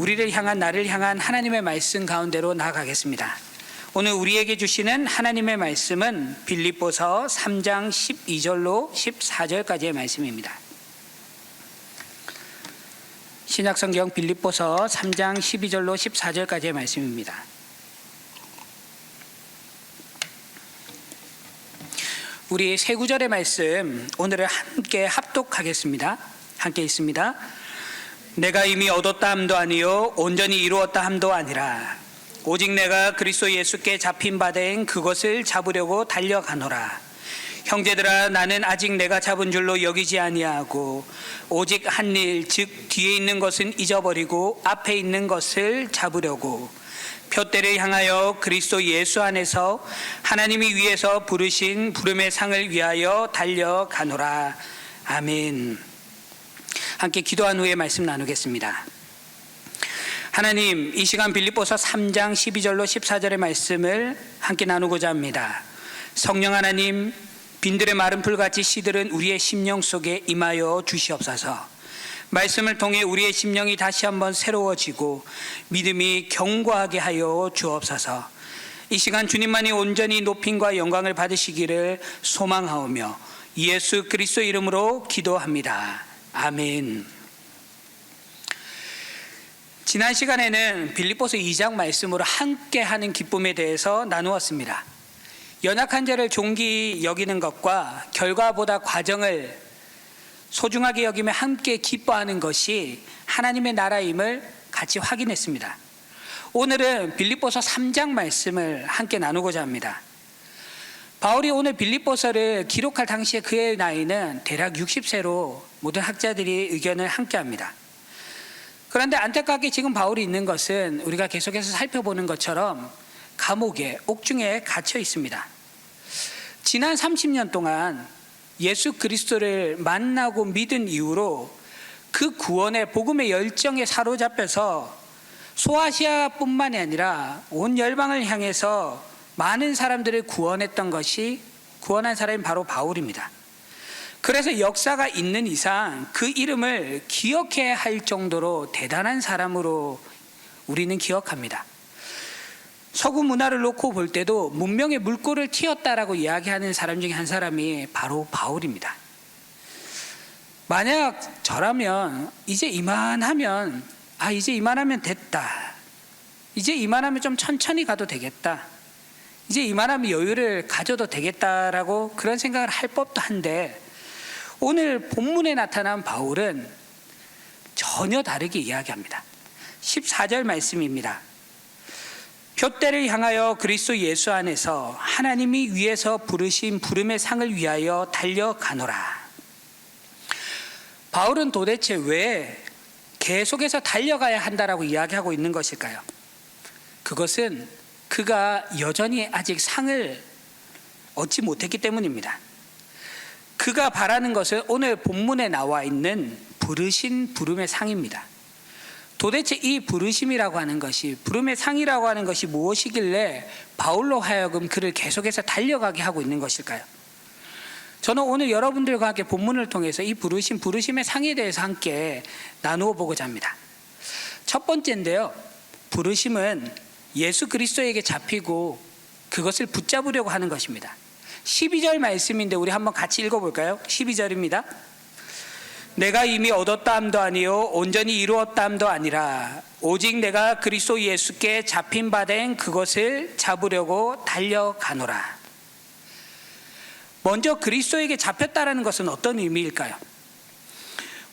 우리를 향한, 나를 향한 하나님의 말씀 가운데로 나아가겠습니다. 오늘 우리에게 주시는 하나님의 말씀은 빌립보서 3장 12절로 14절까지의 말씀입니다. 신약성경 빌립보서 3장 12절로 14절까지의 말씀입니다. 우리 세 구절의 말씀 오늘은 함께 합독하겠습니다. 함께 있습니다. 내가 이미 얻었다 함도 아니요 온전히 이루었다 함도 아니라 오직 내가 그리스도 예수께 잡힌 바 된 그것을 잡으려고 달려가노라. 형제들아, 나는 아직 내가 잡은 줄로 여기지 아니하고 오직 한 일, 즉 뒤에 있는 것은 잊어버리고 앞에 있는 것을 잡으려고 표대를 향하여 그리스도 예수 안에서 하나님이 위에서 부르신 부름의 상을 위하여 달려가노라. 아멘. 함께 기도한 후에 말씀 나누겠습니다. 하나님, 이 시간 빌립보서 3장 12절로 14절의 말씀을 함께 나누고자 합니다. 성령 하나님, 빈들의 마른 풀같이 시들은 우리의 심령 속에 임하여 주시옵소서. 말씀을 통해 우리의 심령이 다시 한번 새로워지고 믿음이 견고하게 하여 주옵소서. 이 시간 주님만이 온전히 높임과 영광을 받으시기를 소망하오며 예수 그리스도 이름으로 기도합니다. 아멘. 지난 시간에는 빌립보서 2장 말씀으로 함께하는 기쁨에 대해서 나누었습니다. 연약한 자를 존귀 여기는 것과 결과보다 과정을 소중하게 여기며 함께 기뻐하는 것이 하나님의 나라임을 같이 확인했습니다. 오늘은 빌립보서 3장 말씀을 함께 나누고자 합니다. 바울이 오늘 빌립보서를 기록할 당시에 그의 나이는 대략 60세로 모든 학자들이 의견을 함께합니다. 그런데 안타깝게 지금 바울이 있는 것은 우리가 계속해서 살펴보는 것처럼 감옥에, 옥중에 갇혀 있습니다. 지난 30년 동안 예수 그리스도를 만나고 믿은 이후로 그 구원의 복음의 열정에 사로잡혀서 소아시아뿐만이 아니라 온 열방을 향해서 많은 사람들을 구원했던 것이, 구원한 사람이 바로 바울입니다. 그래서 역사가 있는 이상 그 이름을 기억해야 할 정도로 대단한 사람으로 우리는 기억합니다. 서구 문화를 놓고 볼 때도 문명의 물꼬를 틔웠다라고 이야기하는 사람 중에 한 사람이 바로 바울입니다. 만약 저라면 이제 이만하면 됐다. 이제 이만하면 좀 천천히 가도 되겠다. 이제 이만하면 여유를 가져도 되겠다라고 그런 생각을 할 법도 한데, 오늘 본문에 나타난 바울은 전혀 다르게 이야기합니다. 14절 말씀입니다. 표대를 향하여 그리스도 예수 안에서 하나님이 위에서 부르신 부름의 상을 위하여 달려가노라. 바울은 도대체 왜 계속해서 달려가야 한다라고 이야기하고 있는 것일까요? 그것은 그가 여전히 아직 상을 얻지 못했기 때문입니다. 그가 바라는 것은 오늘 본문에 나와 있는 부르신 부름의 상입니다. 도대체 이 부르심이라고 하는 것이, 부름의 상이라고 하는 것이 무엇이길래 바울로 하여금 그를 계속해서 달려가게 하고 있는 것일까요? 저는 오늘 여러분들과 함께 본문을 통해서 이 부르심의 상에 대해서 함께 나누어 보고자 합니다. 첫 번째인데요, 부르심은 예수 그리스도에게 잡히고 그것을 붙잡으려고 하는 것입니다. 12절 말씀인데 우리 한번 같이 읽어볼까요? 12절입니다. 내가 이미 얻었다 함도 아니요 온전히 이루었다 함도 아니라 오직 내가 그리스도 예수께 잡힌 바 된 그것을 잡으려고 달려가노라. 먼저 그리스도에게 잡혔다라는 것은 어떤 의미일까요?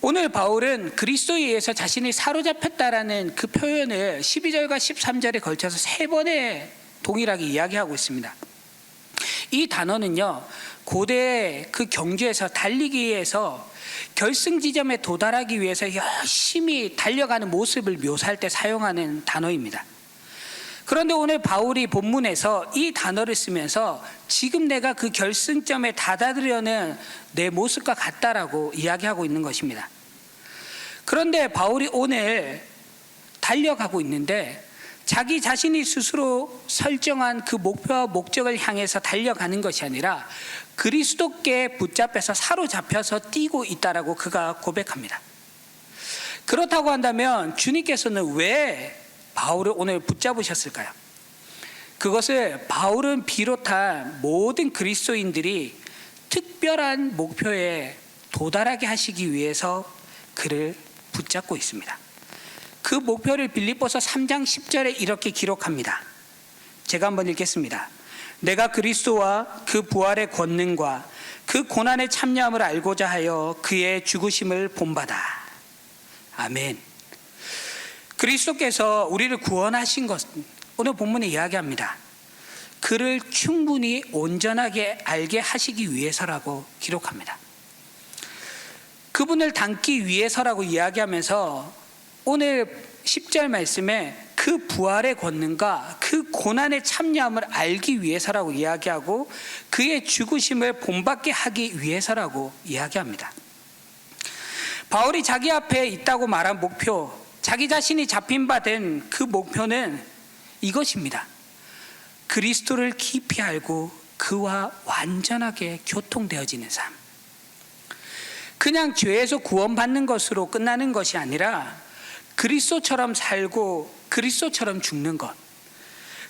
오늘 바울은 그리스도에 의해서 자신이 사로잡혔다라는 그 표현을 12절과 13절에 걸쳐서 3번에 동일하게 이야기하고 있습니다. 이 단어는요, 고대 그 경주에서 달리기 위해서 결승 지점에 도달하기 위해서 열심히 달려가는 모습을 묘사할 때 사용하는 단어입니다. 그런데 오늘 바울이 본문에서 이 단어를 쓰면서 지금 내가 그 결승점에 다다르려는 내 모습과 같다라고 이야기하고 있는 것입니다. 그런데 바울이 오늘 달려가고 있는데 자기 자신이 스스로 설정한 그 목표와 목적을 향해서 달려가는 것이 아니라 그리스도께 붙잡혀서 사로잡혀서 뛰고 있다라고 그가 고백합니다. 그렇다고 한다면 주님께서는 왜 바울을 오늘 붙잡으셨을까요? 그것을 바울은 비롯한 모든 그리스도인들이 특별한 목표에 도달하게 하시기 위해서 그를 붙잡고 있습니다. 그 목표를 빌립보서 3장 10절에 이렇게 기록합니다. 제가 한번 읽겠습니다. 내가 그리스도와 그 부활의 권능과 그 고난의 참여함을 알고자 하여 그의 죽으심을 본받아. 아멘. 그리스도께서 우리를 구원하신 것은 오늘 본문에 이야기합니다. 그를 충분히 온전하게 알게 하시기 위해서라고 기록합니다. 그분을 닮기 위해서라고 이야기하면서 오늘 10절 말씀에 그 부활의 권능과 그 고난의 참여함을 알기 위해서라고 이야기하고 그의 죽으심을 본받게 하기 위해서라고 이야기합니다. 바울이 자기 앞에 있다고 말한 목표, 자기 자신이 잡힌 바 된 그 목표는 이것입니다. 그리스도를 깊이 알고 그와 완전하게 교통되어지는 삶. 그냥 죄에서 구원받는 것으로 끝나는 것이 아니라 그리스도처럼 살고 그리스도처럼 죽는 것,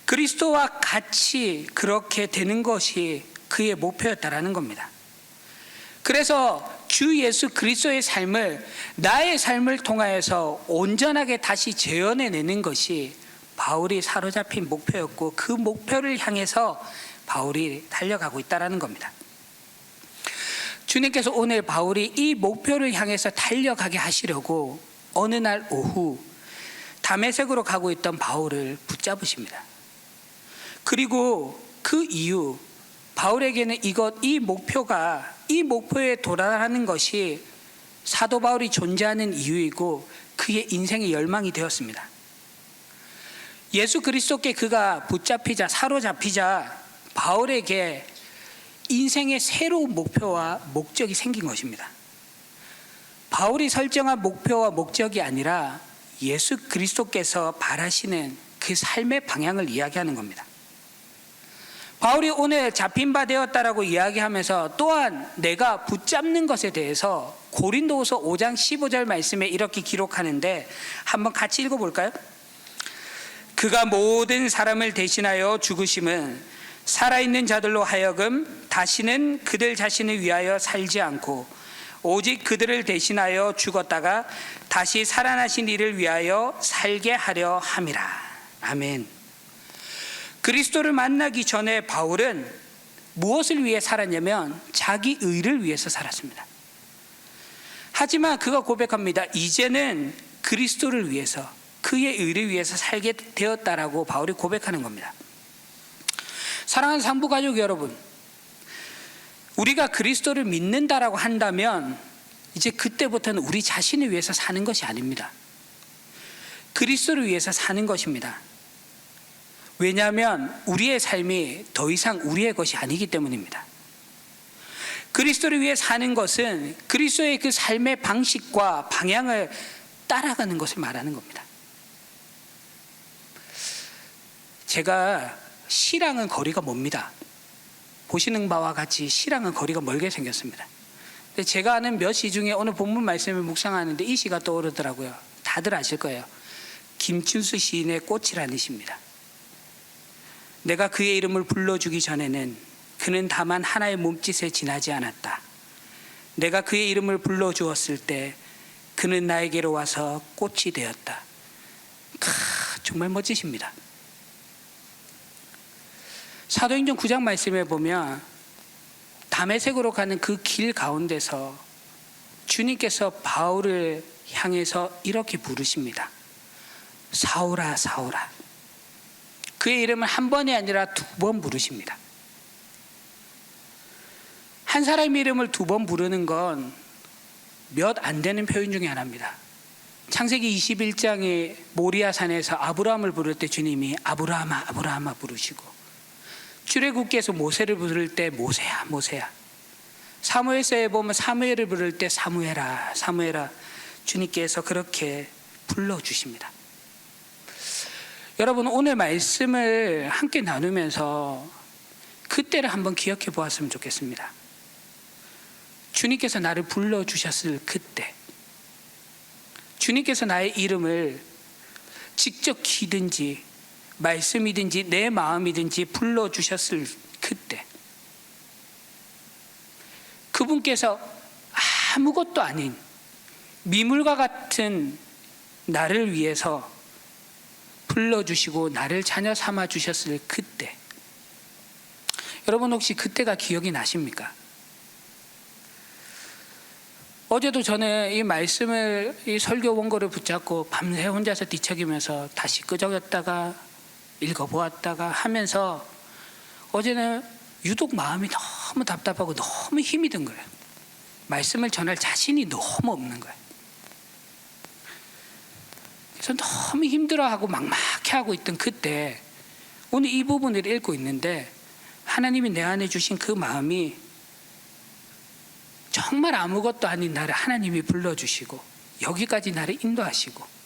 그리스도와 같이 그렇게 되는 것이 그의 목표였다라는 겁니다. 그래서 주 예수 그리스도의 삶을 나의 삶을 통하여서 온전하게 다시 재현해내는 것이 바울이 사로잡힌 목표였고 그 목표를 향해서 바울이 달려가고 있다는 겁니다. 주님께서 오늘 바울이 이 목표를 향해서 달려가게 하시려고 어느 날 오후 다메섹으로 가고 있던 바울을 붙잡으십니다. 그리고 그 이후 바울에게는 이 목표에 도달하는 것이 사도 바울이 존재하는 이유이고 그의 인생의 열망이 되었습니다. 예수 그리스도께 그가 붙잡히자 사로잡히자 바울에게 인생의 새로운 목표와 목적이 생긴 것입니다. 바울이 설정한 목표와 목적이 아니라 예수 그리스도께서 바라시는 그 삶의 방향을 이야기하는 겁니다. 바울이 오늘 잡힌 바 되었다라고 이야기하면서 또한 내가 붙잡는 것에 대해서 고린도후서 5장 15절 말씀에 이렇게 기록하는데 한번 같이 읽어볼까요? 그가 모든 사람을 대신하여 죽으심은 살아있는 자들로 하여금 다시는 그들 자신을 위하여 살지 않고 오직 그들을 대신하여 죽었다가 다시 살아나신 이를 위하여 살게 하려 함이라. 아멘. 그리스도를 만나기 전에 바울은 무엇을 위해 살았냐면 자기 의를 위해서 살았습니다. 하지만 그가 고백합니다. 이제는 그리스도를 위해서 그의 의를 위해서 살게 되었다라고 바울이 고백하는 겁니다. 사랑하는 상부가족 여러분, 우리가 그리스도를 믿는다라고 한다면 이제 그때부터는 우리 자신을 위해서 사는 것이 아닙니다. 그리스도를 위해서 사는 것입니다. 왜냐하면 우리의 삶이 더 이상 우리의 것이 아니기 때문입니다. 그리스도를 위해 사는 것은 그리스도의 그 삶의 방식과 방향을 따라가는 것을 말하는 겁니다. 제가 시랑은 거리가 멉니다. 보시는 바와 같이 시랑은 거리가 멀게 생겼습니다. 근데 제가 아는 몇 시 중에 오늘 본문 말씀을 묵상하는데 이 시가 떠오르더라고요. 다들 아실 거예요. 김춘수 시인의 꽃이라는 시입니다. 내가 그의 이름을 불러주기 전에는 그는 다만 하나의 몸짓에 지나지 않았다. 내가 그의 이름을 불러주었을 때 그는 나에게로 와서 꽃이 되었다. 정말 멋지십니다. 사도행전 9장 말씀에 보면 다메섹으로 가는 그 길 가운데서 주님께서 바울을 향해서 이렇게 부르십니다. 사울아 사울아. 그의 이름을 한 번이 아니라 2번 부르십니다. 한 사람의 이름을 2번 부르는 건 몇 안 되는 표현 중에 하나입니다. 창세기 21장의 모리아산에서 아브라함을 부를 때 주님이 아브라함아 아브라함아 부르시고, 출애굽기에서 모세를 부를 때 모세야 모세야, 사무엘서에 보면 사무엘을 부를 때 사무엘아 사무엘아, 주님께서 그렇게 불러주십니다. 여러분, 오늘 말씀을 함께 나누면서 그때를 한번 기억해 보았으면 좋겠습니다. 주님께서 나를 불러주셨을 그때, 주님께서 나의 이름을 직접 기든지 말씀이든지 내 마음이든지 불러주셨을 그때, 그분께서 아무것도 아닌 미물과 같은 나를 위해서 불러주시고 나를 자녀 삼아 주셨을 그때, 여러분 혹시 그때가 기억이 나십니까? 어제도 저는 이 말씀을, 이 설교 원고를 붙잡고 밤새 혼자서 뒤척이면서 다시 끄적였다가 읽어보았다가 하면서 어제는 유독 마음이 너무 답답하고 너무 힘이 든 거예요. 말씀을 전할 자신이 너무 없는 거예요. 그래서 너무 힘들어하고 막막해하고 있던 그때 오늘 이 부분을 읽고 있는데 하나님이 내 안에 주신 그 마음이 정말 아무것도 아닌 나를 하나님이 불러주시고 여기까지 나를 인도하시고,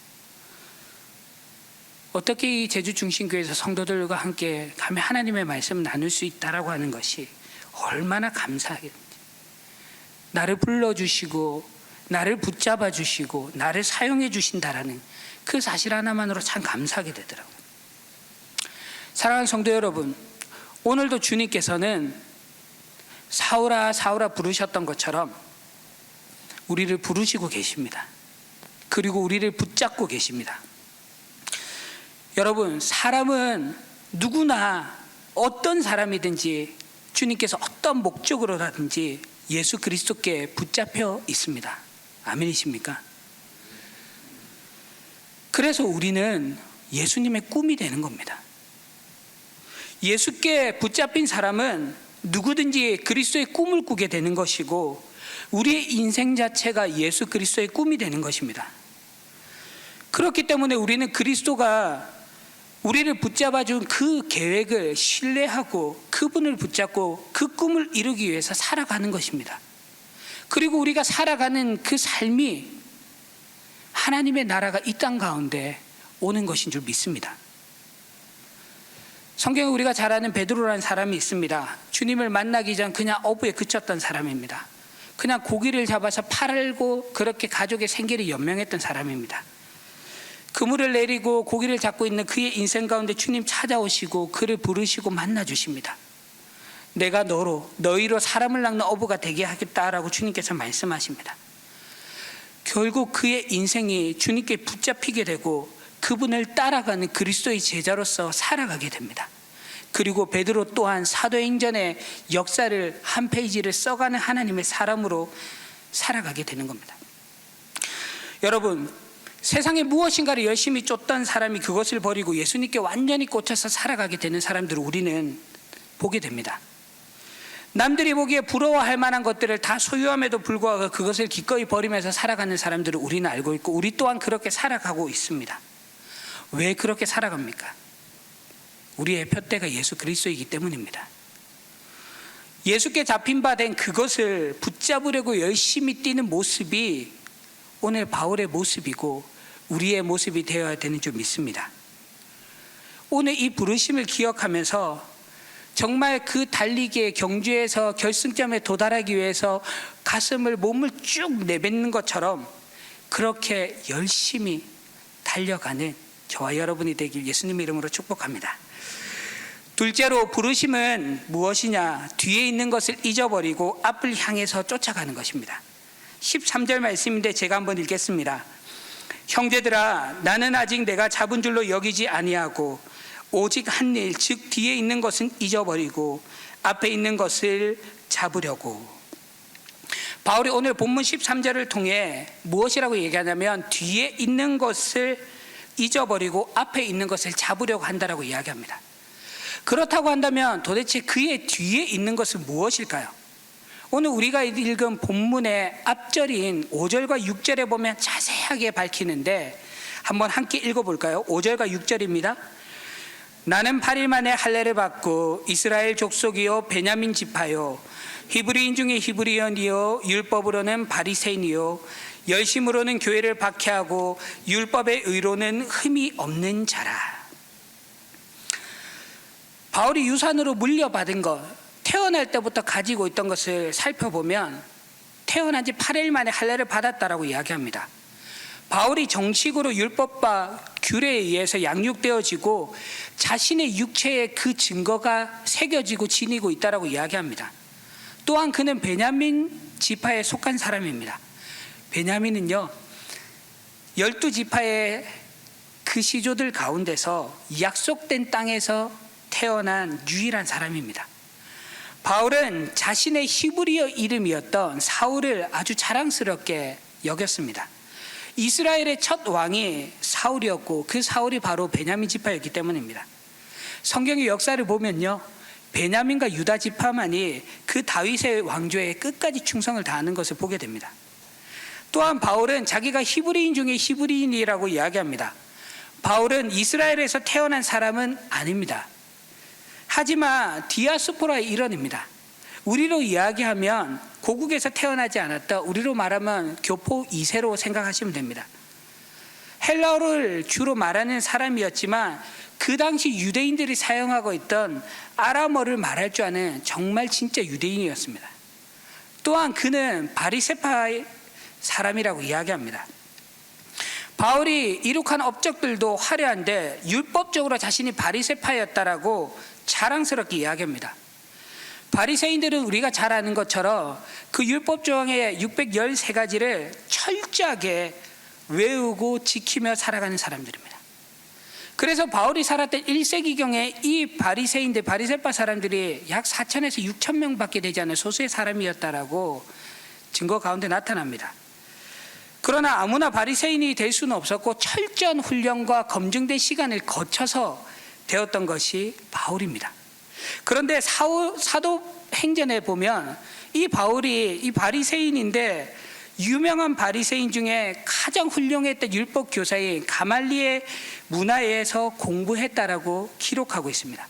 어떻게 이 제주중심교회에서 성도들과 함께 가며 하나님의 말씀을 나눌 수 있다라고 하는 것이 얼마나 감사하겠는지, 나를 불러주시고 나를 붙잡아 주시고 나를 사용해 주신다라는 그 사실 하나만으로 참 감사하게 되더라고요. 사랑하는 성도 여러분, 오늘도 주님께서는 사울아 사울아 부르셨던 것처럼 우리를 부르시고 계십니다. 그리고 우리를 붙잡고 계십니다. 여러분, 사람은 누구나 어떤 사람이든지 주님께서 어떤 목적으로라든지 예수 그리스도께 붙잡혀 있습니다. 아멘이십니까? 그래서 우리는 예수님의 꿈이 되는 겁니다. 예수께 붙잡힌 사람은 누구든지 그리스도의 꿈을 꾸게 되는 것이고 우리의 인생 자체가 예수 그리스도의 꿈이 되는 것입니다. 그렇기 때문에 우리는 그리스도가 우리를 붙잡아준 그 계획을 신뢰하고 그분을 붙잡고 그 꿈을 이루기 위해서 살아가는 것입니다. 그리고 우리가 살아가는 그 삶이 하나님의 나라가 이 땅 가운데 오는 것인 줄 믿습니다. 성경에 우리가 잘 아는 베드로라는 사람이 있습니다. 주님을 만나기 전 그냥 어부에 그쳤던 사람입니다. 그냥 고기를 잡아서 팔고 그렇게 가족의 생계를 연명했던 사람입니다. 그물을 내리고 고기를 잡고 있는 그의 인생 가운데 주님 찾아오시고 그를 부르시고 만나주십니다. 내가 너희로 사람을 낚는 어부가 되게 하겠다라고 주님께서 말씀하십니다. 결국 그의 인생이 주님께 붙잡히게 되고 그분을 따라가는 그리스도의 제자로서 살아가게 됩니다. 그리고 베드로 또한 사도행전의 역사를 한 페이지를 써가는 하나님의 사람으로 살아가게 되는 겁니다. 여러분, 세상에 무엇인가를 열심히 쫓던 사람이 그것을 버리고 예수님께 완전히 꽂혀서 살아가게 되는 사람들을 우리는 보게 됩니다. 남들이 보기에 부러워할 만한 것들을 다 소유함에도 불구하고 그것을 기꺼이 버리면서 살아가는 사람들을 우리는 알고 있고 우리 또한 그렇게 살아가고 있습니다. 왜 그렇게 살아갑니까? 우리의 푯대가 예수 그리스도이기 때문입니다. 예수께 잡힌 바 된 그것을 붙잡으려고 열심히 뛰는 모습이 오늘 바울의 모습이고 우리의 모습이 되어야 되는 줄 믿습니다. 오늘 이 부르심을 기억하면서 정말 그 달리기의 경주에서 결승점에 도달하기 위해서 가슴을 몸을 쭉 내뱉는 것처럼 그렇게 열심히 달려가는 저와 여러분이 되길 예수님의 이름으로 축복합니다. 둘째로, 부르심은 무엇이냐? 뒤에 있는 것을 잊어버리고 앞을 향해서 쫓아가는 것입니다. 13절 말씀인데 제가 한번 읽겠습니다. 형제들아, 나는 아직 내가 잡은 줄로 여기지 아니하고 오직 한 일, 즉 뒤에 있는 것은 잊어버리고 앞에 있는 것을 잡으려고. 바울이 오늘 본문 13절을 통해 무엇이라고 얘기하냐면 뒤에 있는 것을 잊어버리고 앞에 있는 것을 잡으려고 한다라고 이야기합니다. 그렇다고 한다면 도대체 그의 뒤에 있는 것은 무엇일까요? 오늘 우리가 읽은 본문의 앞절인 5절과 6절에 보면 자세하게 밝히는데 한번 함께 읽어볼까요? 5절과 6절입니다. 나는 8일 만에 할례를 받고 이스라엘 족속이요 베냐민 지파요 히브리인 중에 히브리인이요 율법으로는 바리새인이요 열심으로는 교회를 박해하고 율법의 의로는 흠이 없는 자라. 바울이 유산으로 물려받은 것, 태어날 때부터 가지고 있던 것을 살펴보면 태어난 지 8일 만에 할례를 받았다라고 이야기합니다. 바울이 정식으로 율법과 규례에 의해서 양육되어지고 자신의 육체에 그 증거가 새겨지고 지니고 있다라고 이야기합니다. 또한 그는 베냐민 지파에 속한 사람입니다. 베냐민은요, 12지파의 그 시조들 가운데서 약속된 땅에서 태어난 유일한 사람입니다. 바울은 자신의 히브리어 이름이었던 사울을 아주 자랑스럽게 여겼습니다. 이스라엘의 첫 왕이 사울이었고 그 사울이 바로 베냐민 지파였기 때문입니다. 성경의 역사를 보면요, 베냐민과 유다 지파만이 그 다윗의 왕조에 끝까지 충성을 다하는 것을 보게 됩니다. 또한 바울은 자기가 히브리인 중에 히브리인이라고 이야기합니다. 바울은 이스라엘에서 태어난 사람은 아닙니다. 하지만 디아스포라의 일원입니다. 우리로 이야기하면 고국에서 태어나지 않았다, 우리로 말하면 교포 2세로 생각하시면 됩니다. 헬라어를 주로 말하는 사람이었지만 그 당시 유대인들이 사용하고 있던 아람어를 말할 줄 아는 정말 진짜 유대인이었습니다. 또한 그는 바리새파의 사람이라고 이야기합니다. 바울이 이룩한 업적들도 화려한데 율법적으로 자신이 바리새파였다라고 자랑스럽게 이야기합니다. 바리새인들은 우리가 잘 아는 것처럼 그 율법 조항의 613가지를 철저하게 외우고 지키며 살아가는 사람들입니다. 그래서 바울이 살았던 1세기경에 이 바리새인들, 바리새파 사람들이 약 4천에서 6천 명밖에 되지 않은 소수의 사람이었다라고 증거 가운데 나타납니다. 그러나 아무나 바리새인이 될 수는 없었고 철저한 훈련과 검증된 시간을 거쳐서 되었던 것이 바울입니다. 그런데 사도행전에 보면 이 바울이 이 바리새인인데 유명한 바리새인 중에 가장 훌륭했던 율법 교사인 가말리엘 문화에서 공부했다라고 기록하고 있습니다.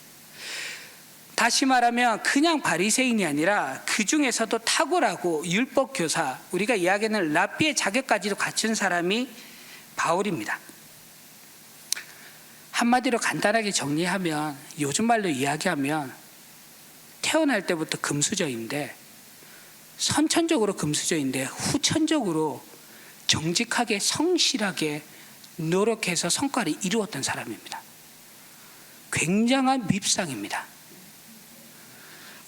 다시 말하면 그냥 바리새인이 아니라 그 중에서도 탁월하고 율법 교사, 우리가 이야기하는 랍비의 자격까지도 갖춘 사람이 바울입니다. 한마디로 간단하게 정리하면, 요즘 말로 이야기하면 태어날 때부터 금수저인데, 선천적으로 금수저인데 후천적으로 정직하게 성실하게 노력해서 성과를 이루었던 사람입니다. 굉장한 밉상입니다.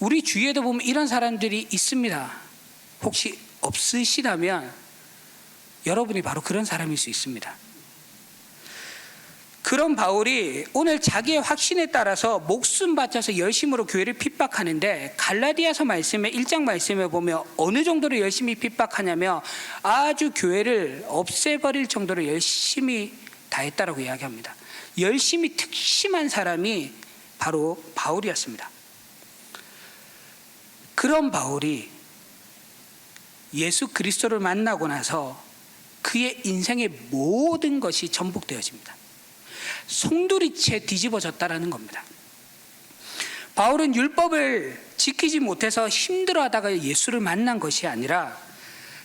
우리 주위에도 보면 이런 사람들이 있습니다. 혹시 없으시다면 여러분이 바로 그런 사람일 수 있습니다. 그런 바울이 오늘 자기의 확신에 따라서 목숨 바쳐서 열심으로 교회를 핍박하는데, 갈라디아서 말씀에 1장 말씀에 보면 어느 정도로 열심히 핍박하냐면 아주 교회를 없애버릴 정도로 열심히 다했다라고 이야기합니다. 열심히 특심한 사람이 바로 바울이었습니다. 그런 바울이 예수 그리스도를 만나고 나서 그의 인생의 모든 것이 전복되어집니다. 송두리째 뒤집어졌다라는 겁니다. 바울은 율법을 지키지 못해서 힘들어하다가 예수를 만난 것이 아니라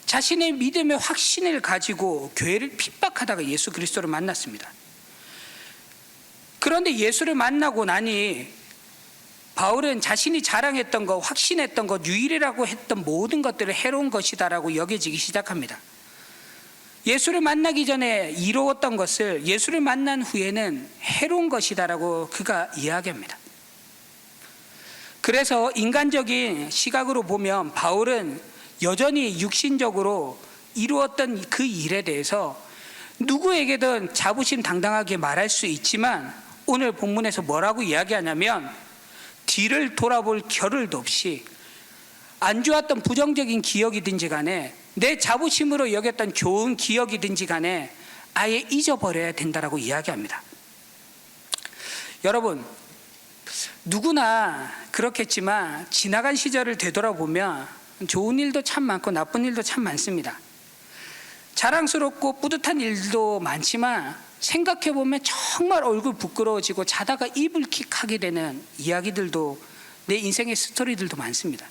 자신의 믿음의 확신을 가지고 교회를 핍박하다가 예수 그리스도를 만났습니다. 그런데 예수를 만나고 나니 바울은 자신이 자랑했던 것, 확신했던 것, 유일이라고 했던 모든 것들을 해로운 것이다라고 여겨지기 시작합니다. 예수를 만나기 전에 이루었던 것을 예수를 만난 후에는 해로운 것이다라고 그가 이야기합니다. 그래서 인간적인 시각으로 보면 바울은 여전히 육신적으로 이루었던 그 일에 대해서 누구에게든 자부심 당당하게 말할 수 있지만, 오늘 본문에서 뭐라고 이야기하냐면 뒤를 돌아볼 겨를도 없이 안 좋았던 부정적인 기억이든지 간에 내 자부심으로 여겼던 좋은 기억이든지 간에 아예 잊어버려야 된다라고 이야기합니다. 여러분, 누구나 그렇겠지만 지나간 시절을 되돌아보면 좋은 일도 참 많고 나쁜 일도 참 많습니다. 자랑스럽고 뿌듯한 일도 많지만 생각해보면 정말 얼굴 부끄러워지고 자다가 이불킥하게 되는 이야기들도, 내 인생의 스토리들도 많습니다.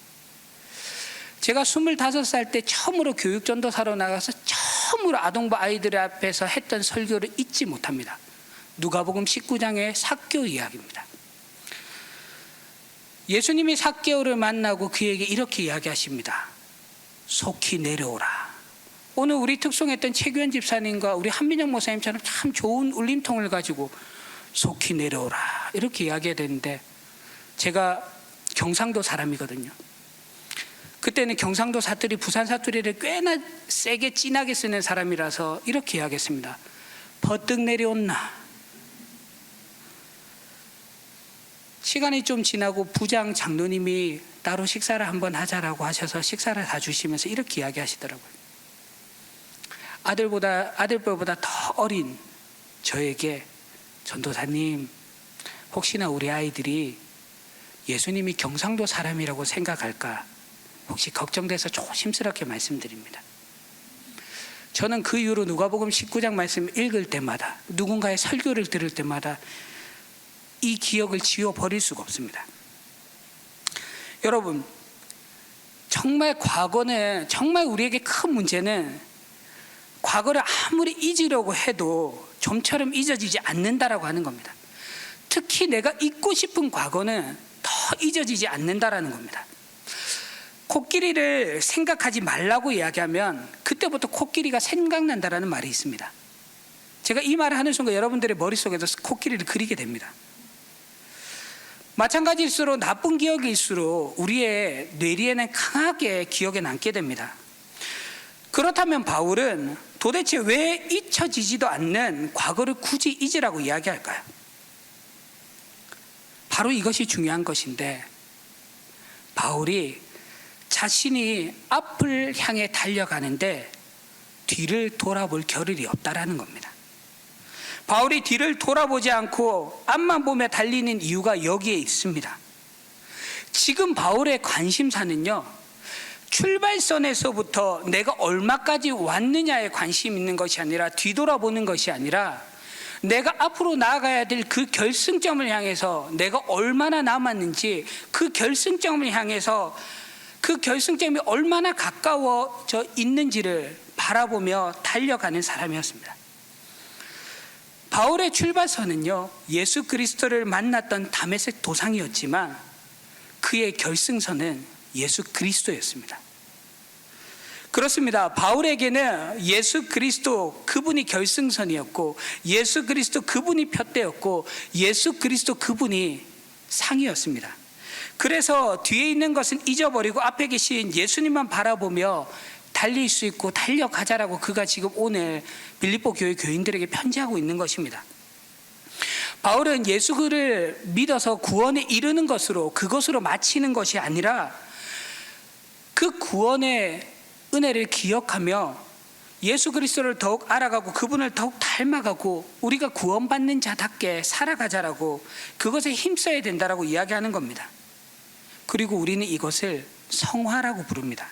제가 25살 때 처음으로 교육전도사로 나가서 처음으로 아동부 아이들 앞에서 했던 설교를 잊지 못합니다. 누가복음 19장의 삭개오 이야기입니다. 예수님이 삭개오를 만나고 그에게 이렇게 이야기하십니다. 속히 내려오라. 오늘 우리 특송했던 최규현 집사님과 우리 한민영 목사님처럼 참 좋은 울림통을 가지고 속히 내려오라 이렇게 이야기해야 되는데, 제가 경상도 사람이거든요. 그때는 경상도 사투리, 부산 사투리를 꽤나 세게 진하게 쓰는 사람이라서 이렇게 이야기했습니다. 버뜩 내려온나. 시간이 좀 지나고 부장 장로님이 따로 식사를 한번 하자라고 하셔서 식사를 다 주시면서 이렇게 이야기하시더라고요. 아들보다 더 어린 저에게, 전도사님, 혹시나 우리 아이들이 예수님이 경상도 사람이라고 생각할까 혹시 걱정돼서 조심스럽게 말씀드립니다. 저는 그 이후로 누가복음 19장 말씀 읽을 때마다, 누군가의 설교를 들을 때마다 이 기억을 지워버릴 수가 없습니다. 여러분, 정말 과거는, 정말 우리에게 큰 문제는 과거를 아무리 잊으려고 해도 좀처럼 잊어지지 않는다라고 하는 겁니다. 특히 내가 잊고 싶은 과거는 더 잊어지지 않는다라는 겁니다. 코끼리를 생각하지 말라고 이야기하면 그때부터 코끼리가 생각난다라는 말이 있습니다. 제가 이 말을 하는 순간 여러분들의 머릿속에서 코끼리를 그리게 됩니다. 마찬가지일수록 나쁜 기억일수록 우리의 뇌리에는 강하게 기억에 남게 됩니다. 그렇다면 바울은 도대체 왜 잊혀지지도 않는 과거를 굳이 잊으라고 이야기할까요? 바로 이것이 중요한 것인데, 바울이 자신이 앞을 향해 달려가는데 뒤를 돌아볼 겨를이 없다라는 겁니다. 바울이 뒤를 돌아보지 않고 앞만 보며 달리는 이유가 여기에 있습니다. 지금 바울의 관심사는요, 출발선에서부터 내가 얼마까지 왔느냐에 관심 있는 것이 아니라, 뒤돌아보는 것이 아니라, 내가 앞으로 나아가야 될 그 결승점을 향해서 내가 얼마나 남았는지, 그 결승점을 향해서 그 결승점이 얼마나 가까워져 있는지를 바라보며 달려가는 사람이었습니다. 바울의 출발선은요, 예수 그리스도를 만났던 다메섹 도상이었지만 그의 결승선은 예수 그리스도였습니다. 그렇습니다. 바울에게는 예수 그리스도 그분이 결승선이었고, 예수 그리스도 그분이 푯대였고, 예수 그리스도 그분이 상이었습니다. 그래서 뒤에 있는 것은 잊어버리고 앞에 계신 예수님만 바라보며 달릴 수 있고 달려가자라고 그가 지금 오늘 빌립보 교회 교인들에게 편지하고 있는 것입니다. 바울은 예수를 믿어서 구원에 이르는 것으로, 그것으로 마치는 것이 아니라 그 구원의 은혜를 기억하며 예수 그리스도를 더욱 알아가고 그분을 더욱 닮아가고 우리가 구원받는 자답게 살아가자라고, 그것에 힘써야 된다라고 이야기하는 겁니다. 그리고 우리는 이것을 성화라고 부릅니다.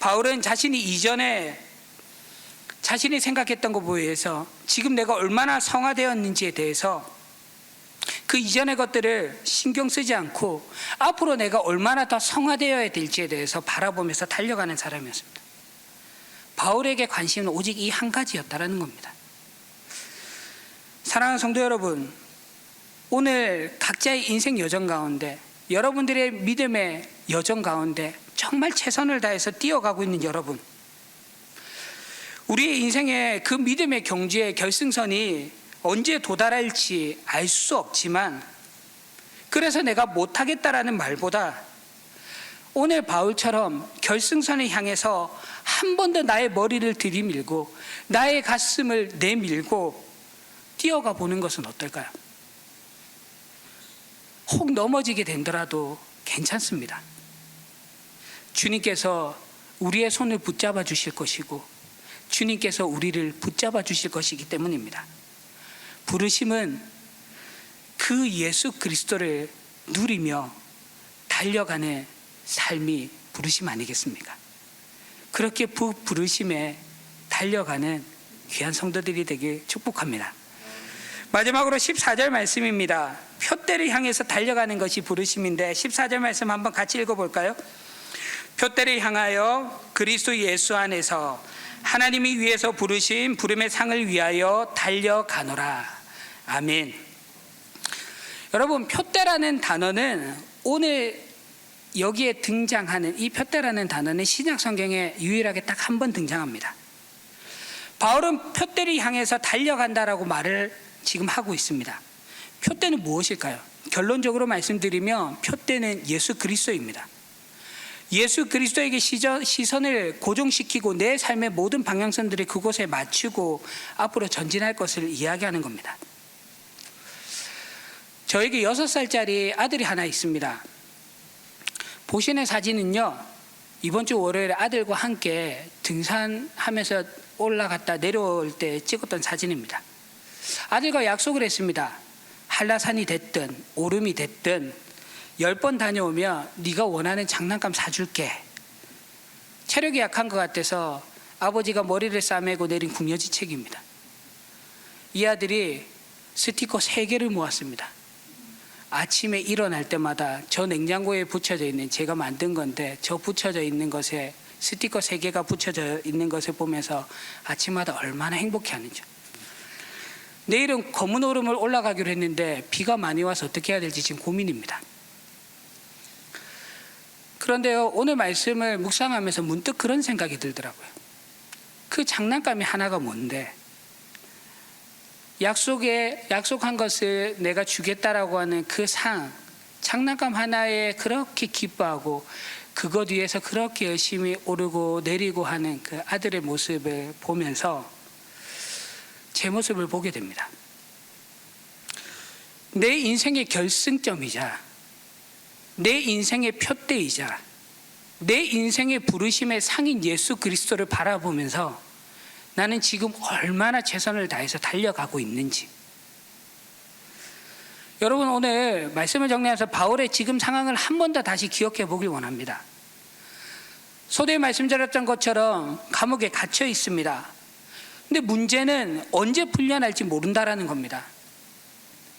바울은 자신이 이전에 자신이 생각했던 것에 비해서 지금 내가 얼마나 성화되었는지에 대해서 그 이전의 것들을 신경 쓰지 않고 앞으로 내가 얼마나 더 성화되어야 될지에 대해서 바라보면서 달려가는 사람이었습니다. 바울에게 관심은 오직 이 한 가지였다라는 겁니다. 사랑하는 성도 여러분, 오늘 각자의 인생 여정 가운데, 여러분들의 믿음의 여정 가운데 정말 최선을 다해서 뛰어가고 있는 여러분, 우리의 인생의 그 믿음의 경지의 결승선이 언제 도달할지 알 수 없지만, 그래서 내가 못하겠다라는 말보다 오늘 바울처럼 결승선을 향해서 한 번 더 나의 머리를 들이밀고 나의 가슴을 내밀고 뛰어가 보는 것은 어떨까요? 혹 넘어지게 된더라도 괜찮습니다. 주님께서 우리의 손을 붙잡아 주실 것이고 주님께서 우리를 붙잡아 주실 것이기 때문입니다. 부르심은 그 예수 그리스도를 누리며 달려가는 삶이 부르심 아니겠습니까? 그렇게 부르심에 달려가는 귀한 성도들이 되길 축복합니다. 마지막으로 14절 말씀입니다. 표대를 향해서 달려가는 것이 부르심인데 14절 말씀 한번 같이 읽어볼까요? 표대를 향하여 그리스도 예수 안에서 하나님이 위에서 부르신 부름의 상을 위하여 달려가노라. 아멘. 여러분, 표대라는 단어는 오늘 여기에 등장하는 이 표대라는 단어는 신약 성경에 유일하게 딱 한 번 등장합니다. 바울은 표대를 향해서 달려간다라고 말을 지금 하고 있습니다. 표대는 무엇일까요? 결론적으로 말씀드리면 표대는 예수 그리스도입니다. 예수 그리스도에게 시선을 고정시키고 내 삶의 모든 방향성들을 그곳에 맞추고 앞으로 전진할 것을 이야기하는 겁니다. 저에게 6살짜리 아들이 하나 있습니다. 보시는 사진은요, 이번 주 월요일에 아들과 함께 등산하면서 올라갔다 내려올 때 찍었던 사진입니다. 아들과 약속을 했습니다. 한라산이 됐든 오름이 됐든 10번 다녀오면 네가 원하는 장난감 사줄게. 체력이 약한 것 같아서 아버지가 머리를 싸매고 내린 궁여지책입니다. 이 아들이 스티커 3개를 모았습니다. 아침에 일어날 때마다 저 냉장고에 붙여져 있는, 제가 만든 건데 저 붙여져 있는 것에 스티커 3개가 붙여져 있는 것을 보면서 아침마다 얼마나 행복해하는지. 내일은 검은 오름을 올라가기로 했는데 비가 많이 와서 어떻게 해야 될지 지금 고민입니다. 그런데요, 오늘 말씀을 묵상하면서 문득 그런 생각이 들더라고요. 그 장난감이 하나가 뭔데, 약속한 것을 내가 주겠다라고 하는 그 장난감 하나에 그렇게 기뻐하고 그것 위에서 그렇게 열심히 오르고 내리고 하는 그 아들의 모습을 보면서 제 모습을 보게 됩니다. 내 인생의 결승점이자 내 인생의 표대이자 내 인생의 부르심의 상인 예수 그리스도를 바라보면서 나는 지금 얼마나 최선을 다해서 달려가고 있는지. 여러분, 오늘 말씀을 정리해서 바울의 지금 상황을 한 번 더 다시 기억해 보길 원합니다. 소대에 말씀드렸던 것처럼 감옥에 갇혀 있습니다. 근데 문제는 언제 풀려날지 모른다라는 겁니다.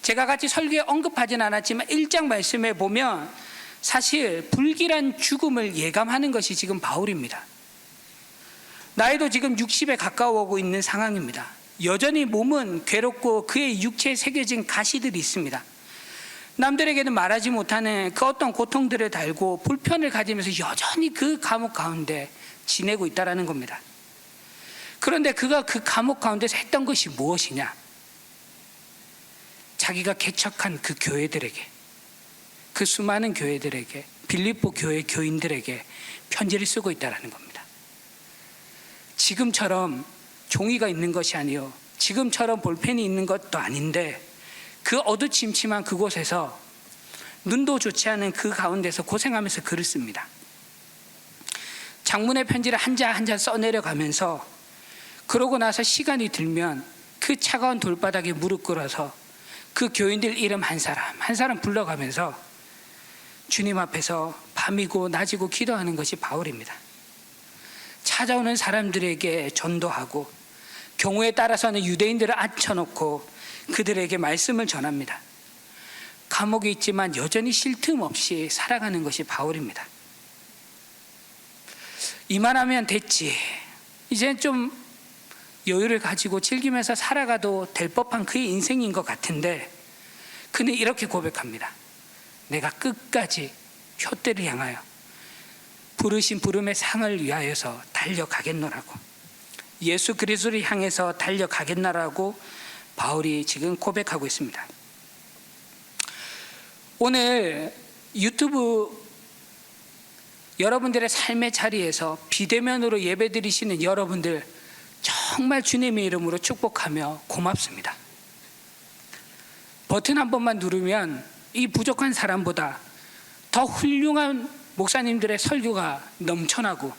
제가 같이 설교에 언급하진 않았지만 1장 말씀에 보면 사실 불길한 죽음을 예감하는 것이 지금 바울입니다. 나이도 지금 60에 가까워오고 있는 상황입니다. 여전히 몸은 괴롭고 그의 육체에 새겨진 가시들이 있습니다. 남들에게는 말하지 못하는 그 어떤 고통들을 달고 불편을 가지면서 여전히 그 감옥 가운데 지내고 있다는 겁니다. 그런데 그가 그 감옥 가운데서 했던 것이 무엇이냐? 자기가 개척한 그 교회들에게, 그 수많은 교회들에게, 빌립보 교회 교인들에게 편지를 쓰고 있다는 겁니다. 지금처럼 종이가 있는 것이 아니요, 지금처럼 볼펜이 있는 것도 아닌데 그 어두침침한 그곳에서 눈도 좋지 않은 그 가운데서 고생하면서 글을 씁니다. 장문의 편지를 한 자 한 자 써내려가면서, 그러고 나서 시간이 들면 그 차가운 돌바닥에 무릎 꿇어서 그 교인들 이름 한 사람 한 사람 불러가면서 주님 앞에서 밤이고 낮이고 기도하는 것이 바울입니다. 찾아오는 사람들에게 전도하고 경우에 따라서는 유대인들을 앉혀놓고 그들에게 말씀을 전합니다. 감옥에 있지만 여전히 쉴 틈 없이 살아가는 것이 바울입니다. 이만하면 됐지, 이젠 좀 여유를 가지고 즐기면서 살아가도 될 법한 그의 인생인 것 같은데, 그는 이렇게 고백합니다. 내가 끝까지 표대를 향하여 부르신 부름의 상을 위하여서 달려가겠노라고, 예수 그리스도를 향해서 달려가겠노라고 바울이 지금 고백하고 있습니다. 오늘 유튜브 여러분들의 삶의 자리에서 비대면으로 예배드리시는 여러분들 정말 주님의 이름으로 축복하며 고맙습니다. 버튼 한 번만 누르면 이 부족한 사람보다 더 훌륭한 목사님들의 설교가 넘쳐나고,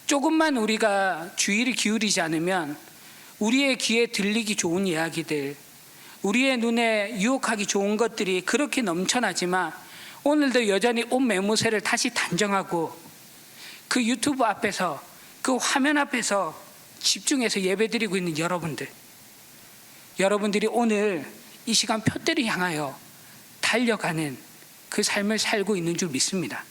조금만 우리가 주의를 기울이지 않으면 우리의 귀에 들리기 좋은 이야기들, 우리의 눈에 유혹하기 좋은 것들이 그렇게 넘쳐나지만 오늘도 여전히 온 매무새를 다시 단정하고 그 유튜브 앞에서, 그 화면 앞에서 집중해서 예배드리고 있는 여러분들이 오늘 이 시간 표대를 향하여 달려가는 그 삶을 살고 있는 줄 믿습니다.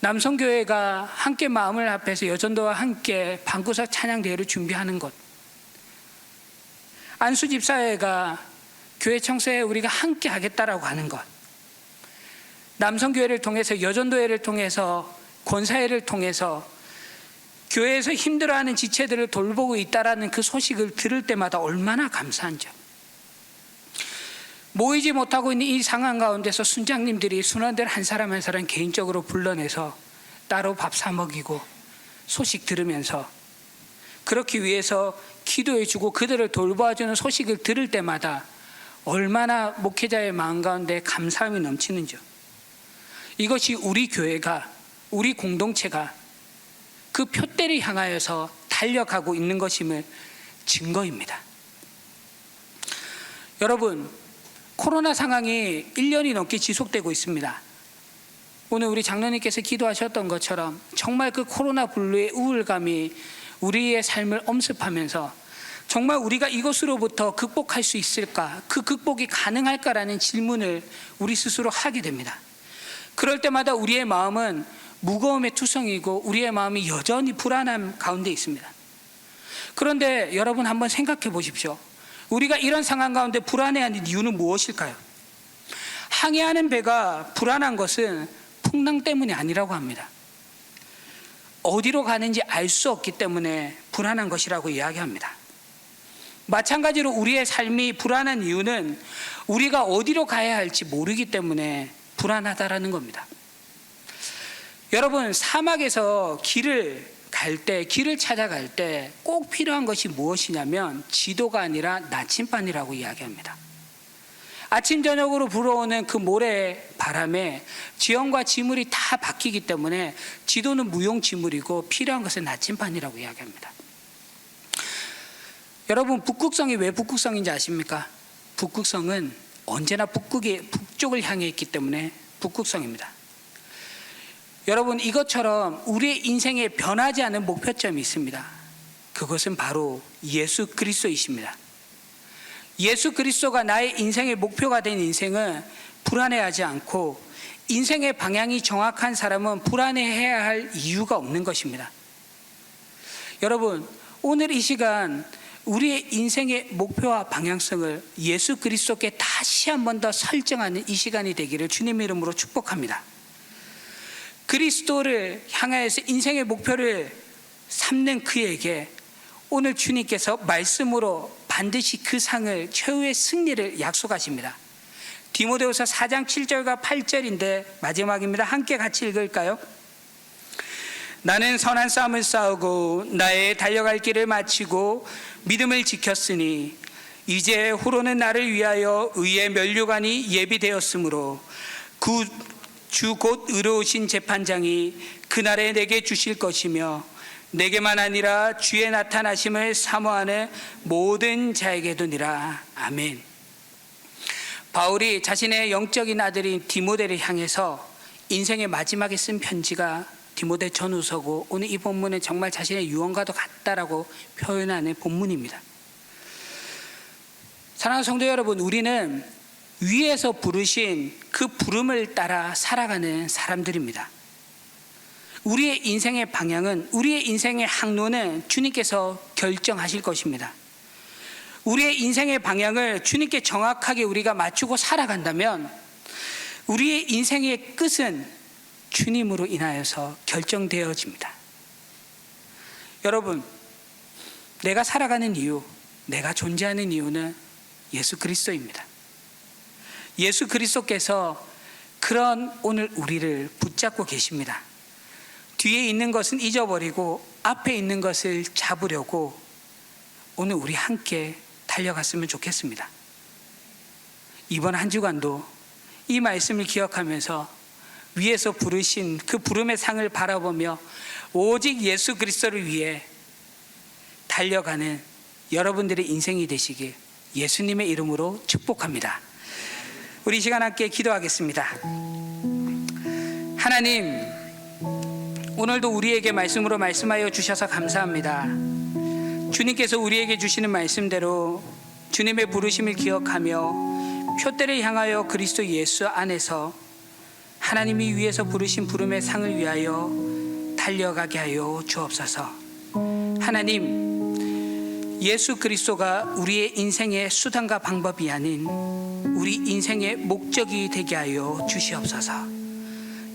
남성교회가 함께 마음을 합해서 여전도와 함께 방구석 찬양대회를 준비하는 것, 안수집사회가 교회 청소에 우리가 함께 하겠다라고 하는 것, 남성교회를 통해서, 여전도회를 통해서, 권사회를 통해서 교회에서 힘들어하는 지체들을 돌보고 있다라는 그 소식을 들을 때마다 얼마나 감사한지. 모이지 못하고 있는 이 상황 가운데서 순장님들이 순원들 한 사람 한 사람 개인적으로 불러내서 따로 밥 사 먹이고 소식 들으면서 그렇기 위해서 기도해주고 그들을 돌봐주는 소식을 들을 때마다 얼마나 목회자의 마음 가운데 감사함이 넘치는지요. 이것이 우리 교회가, 우리 공동체가 그 표대를 향하여서 달려가고 있는 것임을 증거입니다. 여러분, 코로나 상황이 1년이 넘게 지속되고 있습니다. 오늘 우리 장로님께서 기도하셨던 것처럼 정말 그 코로나 블루의 우울감이 우리의 삶을 엄습하면서 정말 우리가 이것으로부터 극복할 수 있을까, 그 극복이 가능할까라는 질문을 우리 스스로 하게 됩니다. 그럴 때마다 우리의 마음은 무거움의 투성이고 우리의 마음이 여전히 불안함 가운데 있습니다. 그런데 여러분 한번 생각해 보십시오. 우리가 이런 상황 가운데 불안해하는 이유는 무엇일까요? 항해하는 배가 불안한 것은 풍랑 때문이 아니라고 합니다. 어디로 가는지 알 수 없기 때문에 불안한 것이라고 이야기합니다. 마찬가지로 우리의 삶이 불안한 이유는 우리가 어디로 가야 할지 모르기 때문에 불안하다라는 겁니다. 여러분, 사막에서 길을 찾아갈 때 꼭 필요한 것이 무엇이냐면 지도가 아니라 나침반이라고 이야기합니다. 아침 저녁으로 불어오는 그 모래 바람에 지형과 지물이 다 바뀌기 때문에 지도는 무용지물이고 필요한 것은 나침반이라고 이야기합니다. 여러분, 북극성이 왜 북극성인지 아십니까? 북극성은 언제나 북쪽을 향해 있기 때문에 북극성입니다. 여러분, 이것처럼 우리의 인생에 변하지 않은 목표점이 있습니다. 그것은 바로 예수 그리스도이십니다. 예수 그리스도가 나의 인생의 목표가 된 인생은 불안해하지 않고, 인생의 방향이 정확한 사람은 불안해해야 할 이유가 없는 것입니다. 여러분, 오늘 이 시간 우리의 인생의 목표와 방향성을 예수 그리스도께 다시 한 번 더 설정하는 이 시간이 되기를 주님의 이름으로 축복합니다. 그리스도를 향하여서 인생의 목표를 삼는 그에게 오늘 주님께서 말씀으로 반드시 그 상을, 최후의 승리를 약속하십니다. 디모데후서 4장 7절과 8절인데 마지막입니다. 함께 같이 읽을까요? 나는 선한 싸움을 싸우고 나의 달려갈 길을 마치고 믿음을 지켰으니 이제 후로는 나를 위하여 의의 면류관이 예비되었으므로 그 주 곧 의로우신 재판장이 그날에 내게 주실 것이며 내게만 아니라 주의 나타나심을 사모하는 모든 자에게도니라. 아멘. 바울이 자신의 영적인 아들인 디모데를 향해서 인생의 마지막에 쓴 편지가 디모데 전후서고, 오늘 이 본문은 정말 자신의 유언과도 같다라고 표현하는 본문입니다. 사랑하는 성도 여러분, 우리는 위에서 부르신 그 부름을 따라 살아가는 사람들입니다. 우리의 인생의 방향은, 우리의 인생의 항로는 주님께서 결정하실 것입니다. 우리의 인생의 방향을 주님께 정확하게 우리가 맞추고 살아간다면 우리의 인생의 끝은 주님으로 인하여서 결정되어집니다. 여러분, 내가 살아가는 이유, 내가 존재하는 이유는 예수 그리스도입니다. 예수 그리스도께서 그런 오늘 우리를 붙잡고 계십니다. 뒤에 있는 것은 잊어버리고 앞에 있는 것을 잡으려고 오늘 우리 함께 달려갔으면 좋겠습니다. 이번 한 주간도 이 말씀을 기억하면서 위에서 부르신 그 부름의 상을 바라보며 오직 예수 그리스도를 위해 달려가는 여러분들의 인생이 되시길 예수님의 이름으로 축복합니다. 우리 이 시간 함께 기도하겠습니다. 하나님, 오늘도 우리에게 말씀으로 말씀하여 주셔서 감사합니다. 주님께서 우리에게 주시는 말씀대로 주님의 부르심을 기억하며 표대를 향하여 그리스도 예수 안에서 하나님이 위에서 부르신 부름의 상을 위하여 달려가게 하여 주옵소서. 하나님, 예수 그리스도가 우리의 인생의 수단과 방법이 아닌 우리 인생의 목적이 되게 하여 주시옵소서.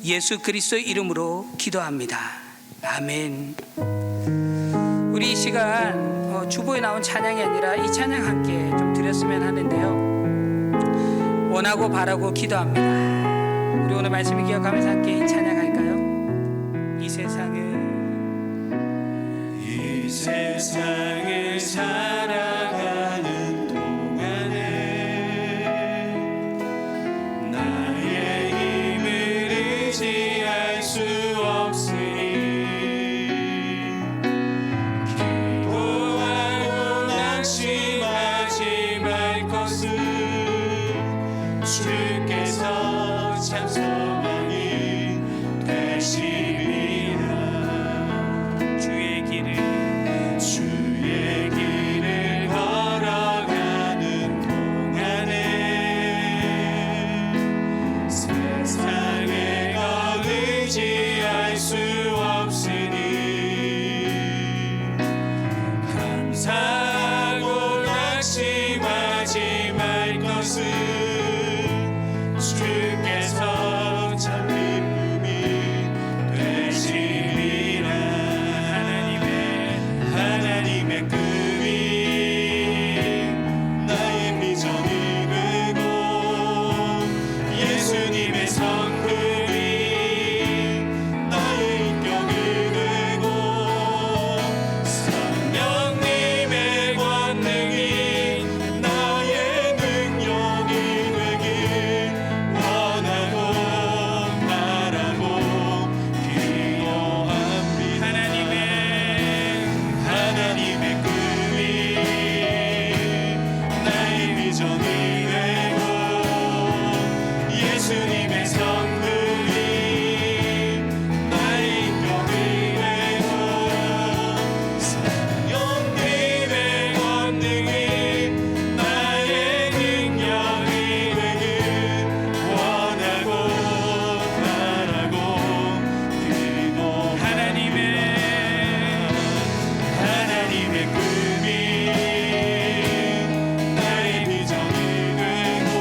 예수 그리스도의 이름으로 기도합니다. 아멘. 우리 이 시간 주보에 나온 찬양이 아니라 이 찬양 함께 좀 드렸으면 하는데요. 원하고 바라고 기도합니다. 우리 오늘 말씀을 기억하면서 함께 찬양할까요? 이 세상을 살아가는 동안에 나의 힘을 의지할 수 없으니 기도하고 낙심하지 말 것을 주께서 참 소망이 되시리라. 주의 길을 걸어가는 동안에 세상에 의지할 수 없으니 감사하고 낙심하지 말 것을 주께서 참 기쁨이 되시리라. 하나님의 꿈이 나의 비전이 되고 예수님의 성품이 나의 인격이 되고 성령님의 권능이 나의 능력이 되길 원하고 바라고 기도합니다. 하나님의 꿈이 나의 비전이 되고 예수님의 성품이 나의 인격이 되고 성령님의 권능이 나의 능력이 되길 원하고 바라고 기도합니다. 하나님의 꿈이 나의 비전이 되고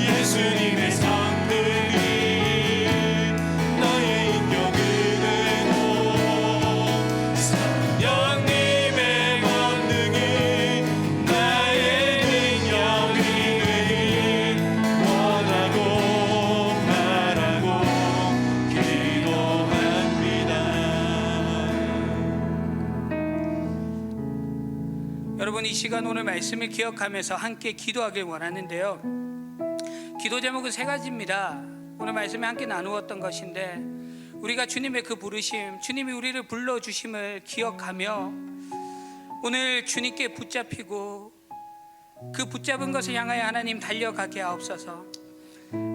예수님의 성품이 나의 인격이 되고 성령님의 권능이 나의 능력이 되길 원하고 바라고 기도합니다. 여러분, 이 시간 오늘 말씀을 기억하면서 함께 기도하길 원하는데요. 기도 제목은 세 가지입니다. 오늘 말씀에 함께 나누었던 것인데 우리가 주님의 그 부르심, 주님이 우리를 불러주심을 기억하며 오늘 주님께 붙잡히고 그 붙잡은 것을 향하여 하나님 달려가게 하옵소서.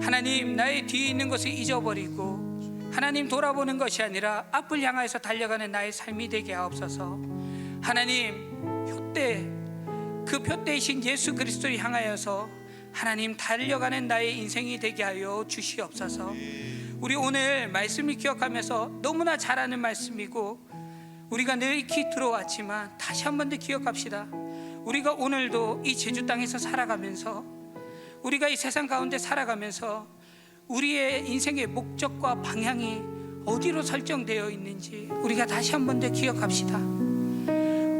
하나님, 나의 뒤에 있는 것을 잊어버리고 하나님 돌아보는 것이 아니라 앞을 향하여서 달려가는 나의 삶이 되게 하옵소서. 하나님, 그 표대이신 예수 그리스도를 향하여서 하나님 달려가는 나의 인생이 되게 하여 주시옵소서. 우리 오늘 말씀을 기억하면서 너무나 잘 아는 말씀이고 우리가 늘 익히 들어왔지만 다시 한 번 더 기억합시다. 우리가 오늘도 이 제주 땅에서 살아가면서 우리가 이 세상 가운데 살아가면서 우리의 인생의 목적과 방향이 어디로 설정되어 있는지 우리가 다시 한 번 더 기억합시다.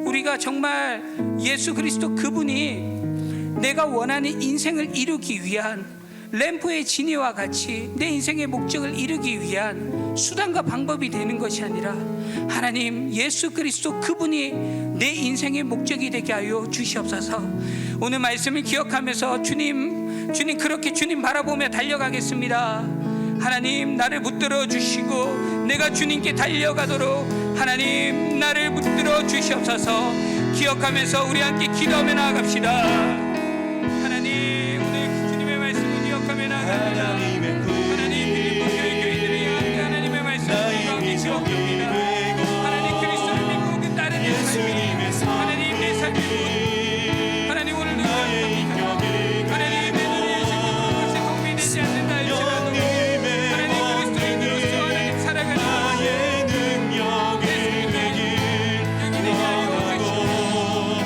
우리가 정말 예수 그리스도 그분이 내가 원하는 인생을 이루기 위한 램프의 진이와 같이 내 인생의 목적을 이루기 위한 수단과 방법이 되는 것이 아니라 하나님 예수 그리스도 그분이 내 인생의 목적이 되게 하여 주시옵소서. 오늘 말씀을 기억하면서 주님 그렇게 주님 바라보며 달려가겠습니다. 하나님, 나를 붙들어 주시고 내가 주님께 달려가도록 하나님 나를 붙들어 주시옵소서. 기억하면서 우리 함께 기도하며 나아갑시다. 하나님, 오늘 주님의 말씀을 기억하며 나아갑니다. 하나님, 빌립보 교회들이 함께 하나님의 말씀을 기억하며 기억합니다. 하나님, 그리스도를 믿고 그 따르는 삶이 하나님 내 삶의 문 하나님 오늘도 기억합니다. 하나님, 내 눈에 지금 그것이 도움이 되지 않는다 할지라도 하나님 그리스도의 그리스도 하나님 살아가는 여기 되게 하여 주시고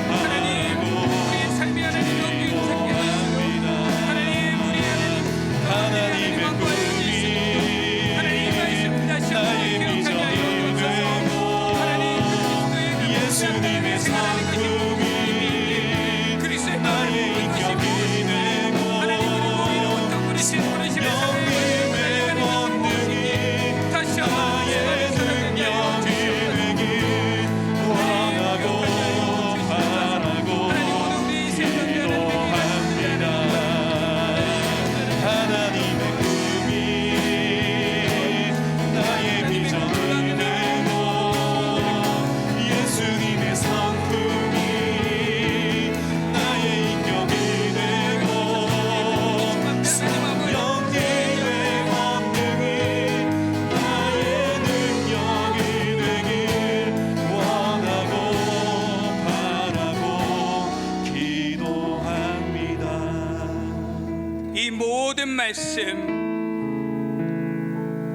하나님 우리의 삶이 하나님 모든 말씀,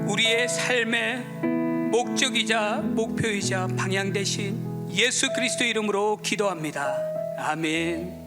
우리의 삶의 목적이자 목표이자 방향 되신 예수 그리스도 이름으로 기도합니다. 아멘.